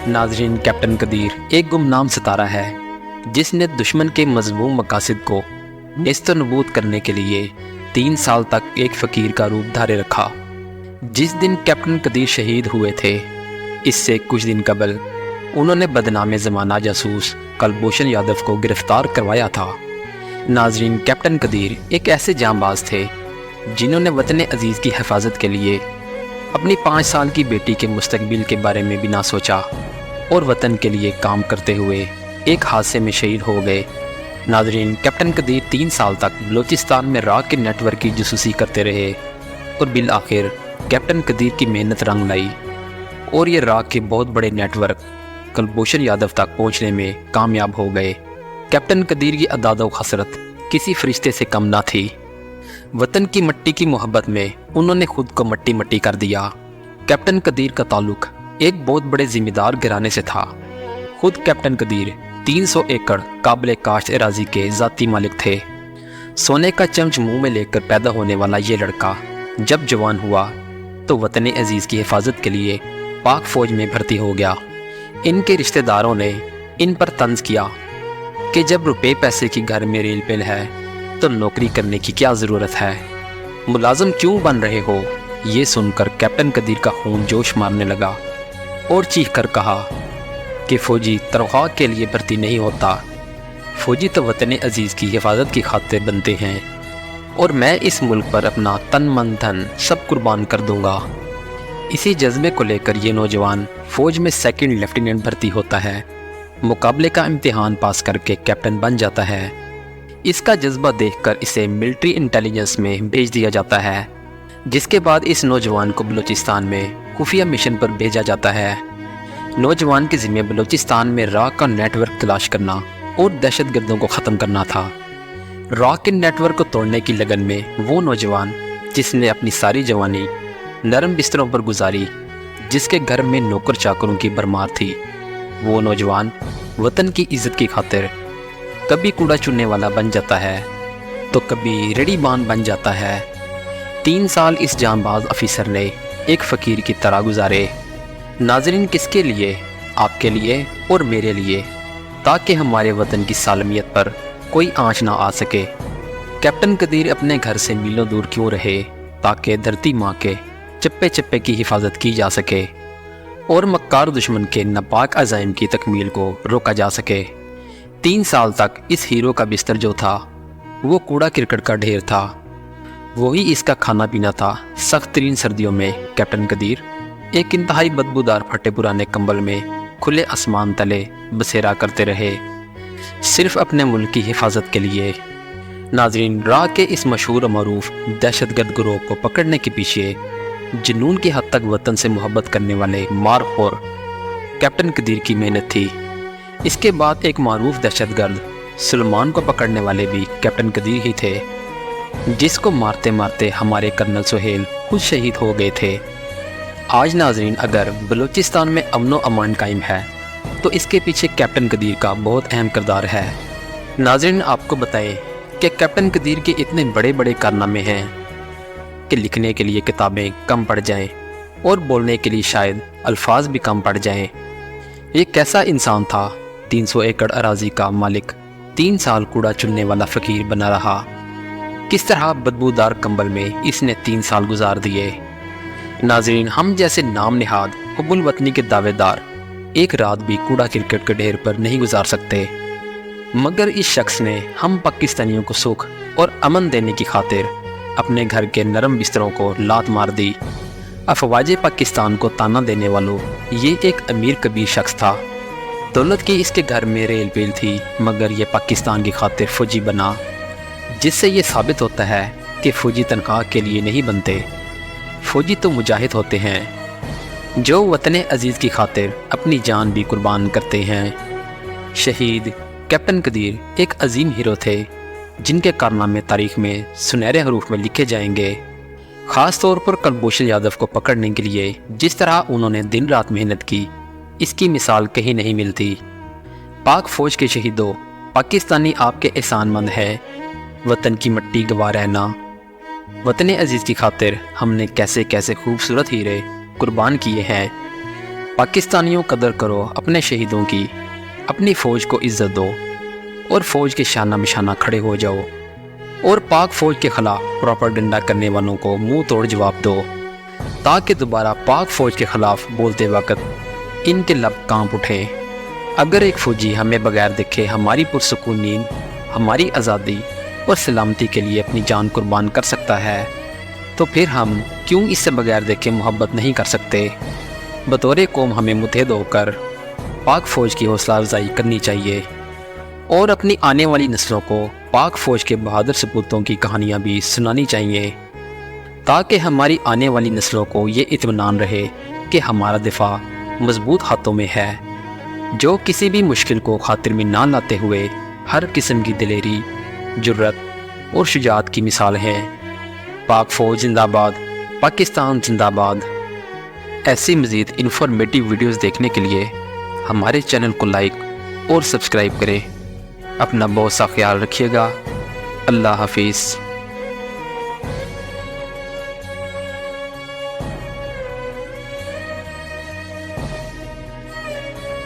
ناظرین، کیپٹن قدیر ایک گمنام ستارہ ہے جس نے دشمن کے مذموم مقاصد کو نیست و نبود کرنے کے لیے 3 سال تک ایک فقیر کا روپ دھارے رکھا۔ جس دن کیپٹن قدیر شہید ہوئے تھے، اس سے کچھ دن قبل انہوں نے بدنام زمانہ جاسوس کلبھوشن یادو کو گرفتار کروایا تھا۔ ناظرین، کیپٹن قدیر ایک ایسے جانباز تھے جنہوں نے وطن عزیز کی حفاظت کے لیے اپنی 5 سال کی بیٹی کے مستقبل کے بارے میں بھی نہ سوچا اور وطن کے لیے کام کرتے ہوئے ایک حادثے میں شہید ہو گئے۔ ناظرین، کیپٹن قدیر 3 سال تک بلوچستان میں راک کے نیٹ ورک کی جاسوسی کرتے رہے اور بالآخر کیپٹن قدیر کی محنت رنگ لائی اور یہ راک کے بہت بڑے نیٹ ورک کلبھوشن یادو تک پہنچنے میں کامیاب ہو گئے۔ کیپٹن قدیر کی اعداد و خسرت کسی فرشتے سے کم نہ تھی۔ وطن کی مٹی کی محبت میں انہوں نے خود کو مٹی مٹی کر دیا۔ کیپٹن قدیر کا تعلق ایک بہت بڑے ذمہ دار گھرانے سے تھا۔ خود کیپٹن قدیر 300 ایکڑ قابل کاشت اراضی کے ذاتی مالک تھے۔ سونے کا چمچ منہ میں لے کر پیدا ہونے والا یہ لڑکا جب جوان ہوا تو وطن عزیز کی حفاظت کے لیے پاک فوج میں بھرتی ہو گیا۔ ان کے رشتہ داروں نے ان پر طنز کیا کہ جب روپے پیسے کی گھر میں ریل پل ہے تو نوکری کرنے کی کیا ضرورت ہے، ملازم کیوں بن رہے ہو؟ یہ سن کر کیپٹن قدیر کا خون جوش مارنے لگا اور چیخ کر کہا کہ فوجی تنخواہ کے لیے بھرتی نہیں ہوتا، فوجی تو وطن عزیز کی حفاظت کی خاطر بنتے ہیں اور میں اس ملک پر اپنا تن من دھن سب قربان کر دوں گا۔ اسی جذبے کو لے کر یہ نوجوان فوج میں 2nd لیفٹیننٹ بھرتی ہوتا ہے۔ مقابلے کا امتحان پاس کر کے کیپٹن بن جاتا ہے۔ اس کا جذبہ دیکھ کر اسے ملٹری انٹیلیجنس میں بھیج دیا جاتا ہے، جس کے بعد اس نوجوان کو بلوچستان میں خفیہ مشن پر بھیجا جاتا ہے۔ نوجوان کے ذمہ بلوچستان میں راک کا نیٹ ورک تلاش کرنا اور دہشت گردوں کو ختم کرنا تھا۔ راک کے نیٹ ورک کو توڑنے کی لگن میں وہ نوجوان جس نے اپنی ساری جوانی نرم بستروں پر گزاری، جس کے گھر میں نوکر چاکروں کی بھرمار تھی، وہ نوجوان وطن کی عزت کی خاطر کبھی کوڑا چننے والا بن جاتا ہے تو کبھی ریڑی بان بن جاتا ہے۔ 3 سال اس جانباز افیسر نے ایک فقیر کی طرح گزارے۔ ناظرین، کس کے لیے؟ آپ کے لیے اور میرے لیے، تاکہ ہمارے وطن کی سالمیت پر کوئی آنچ نہ آ سکے۔ کیپٹن قدیر اپنے گھر سے میلوں دور کیوں رہے؟ تاکہ دھرتی ماں کے چپے چپے کی حفاظت کی جا سکے اور مکار دشمن کے ناپاک عزائم کی تکمیل کو روکا جا سکے۔ 3 سال تک اس ہیرو کا بستر جو تھا وہ کوڑا کرکٹ کا ڈھیر تھا، وہی اس کا کھانا پینا تھا۔ سخت ترین سردیوں میں کیپٹن قدیر ایک انتہائی بدبودار پھٹے پرانے کمبل میں کھلے آسمان تلے بسیرا کرتے رہے، صرف اپنے ملک کی حفاظت کے لیے۔ ناظرین، راک کے اس مشہور و معروف دہشت گرد گروہ کو پکڑنے کے پیچھے جنون کی حد تک وطن سے محبت کرنے والے مار خور کیپٹن قدیر کی محنت تھی۔ اس کے بعد ایک معروف دہشت گرد سلمان کو پکڑنے والے بھی کیپٹن قدیر ہی تھے، جس کو مارتے مارتے ہمارے کرنل سہیل خود شہید ہو گئے تھے۔ آج ناظرین، اگر بلوچستان میں امن و امان قائم ہے تو اس کے پیچھے کیپٹن قدیر کا بہت اہم کردار ہے۔ ناظرین، آپ کو بتائیں کہ کیپٹن قدیر کے اتنے بڑے بڑے کارنامے ہیں کہ لکھنے کے لیے کتابیں کم پڑ جائیں اور بولنے کے لیے شاید الفاظ بھی کم پڑ جائیں۔ یہ کیسا انسان تھا؟ 300 ایکڑ اراضی کا مالک 3 سال کوڑا چننے والا فقیر بنا رہا۔ کس طرح بدبودار کمبل میں اس نے 3 سال گزار دیے۔ ناظرین، ہم جیسے نام نہاد حب الوطنی کے دعوے دار ایک رات بھی کوڑا کرکٹ کے ڈھیر پر نہیں گزار سکتے، مگر اس شخص نے ہم پاکستانیوں کو سکھ اور امن دینے کی خاطر اپنے گھر کے نرم بستروں کو لات مار دی۔ افواج پاکستان کو تانا دینے والوں، یہ ایک امیر کبیر شخص تھا۔ دولت کی اس کے گھر میں ریل پیل تھی، مگر یہ پاکستان کی خاطر فوجی بنا، جس سے یہ ثابت ہوتا ہے کہ فوجی تنخواہ کے لیے نہیں بنتے، فوجی تو مجاہد ہوتے ہیں جو وطن عزیز کی خاطر اپنی جان بھی قربان کرتے ہیں۔ شہید کیپٹن قدیر ایک عظیم ہیرو تھے جن کے کارنامے تاریخ میں سنہرے حروف میں لکھے جائیں گے۔ خاص طور پر کلبھوشن یادو کو پکڑنے کے لیے جس طرح انہوں نے دن رات محنت کی، اس کی مثال کہیں نہیں ملتی۔ پاک فوج کے شہیدوں، پاکستانی آپ کے احسان مند ہے۔ وطن کی مٹی گوا رہنا، وطن عزیز کی خاطر ہم نے کیسے کیسے خوبصورت ہیرے قربان کیے ہیں۔ پاکستانیوں قدر کرو اپنے شہیدوں کی، اپنی فوج کو عزت دو اور فوج کے شانہ بشانہ کھڑے ہو جاؤ، اور پاک فوج کے خلاف پروپیگنڈا کرنے والوں کو منہ توڑ جواب دو، تاکہ دوبارہ پاک فوج کے خلاف بولتے وقت ان کے لب کانپ اٹھے۔ اگر ایک فوجی ہمیں بغیر دیکھے ہماری پرسکون نیند، ہماری آزادی اور سلامتی کے لیے اپنی جان قربان کر سکتا ہے، تو پھر ہم کیوں اس سے بغیر دیکھے محبت نہیں کر سکتے؟ بطور قوم ہمیں متحد ہو کر پاک فوج کی حوصلہ افزائی کرنی چاہیے، اور اپنی آنے والی نسلوں کو پاک فوج کے بہادر سپوتوں کی کہانیاں بھی سنانی چاہیے، تاکہ ہماری آنے والی نسلوں کو یہ اطمینان رہے کہ ہمارا دفاع مضبوط ہاتھوں میں ہے، جو کسی بھی مشکل کو خاطر میں نہ لاتے ہوئے ہر قسم کی دلیری، جرت اور شجاعت کی مثال ہے۔ پاک فوج زندہ باد، پاکستان زندہ باد۔ ایسی مزید انفارمیٹیو ویڈیوز دیکھنے کے لیے ہمارے چینل کو لائک اور سبسکرائب کریں۔ اپنا بہت سا خیال رکھیے گا۔ اللہ حافظ۔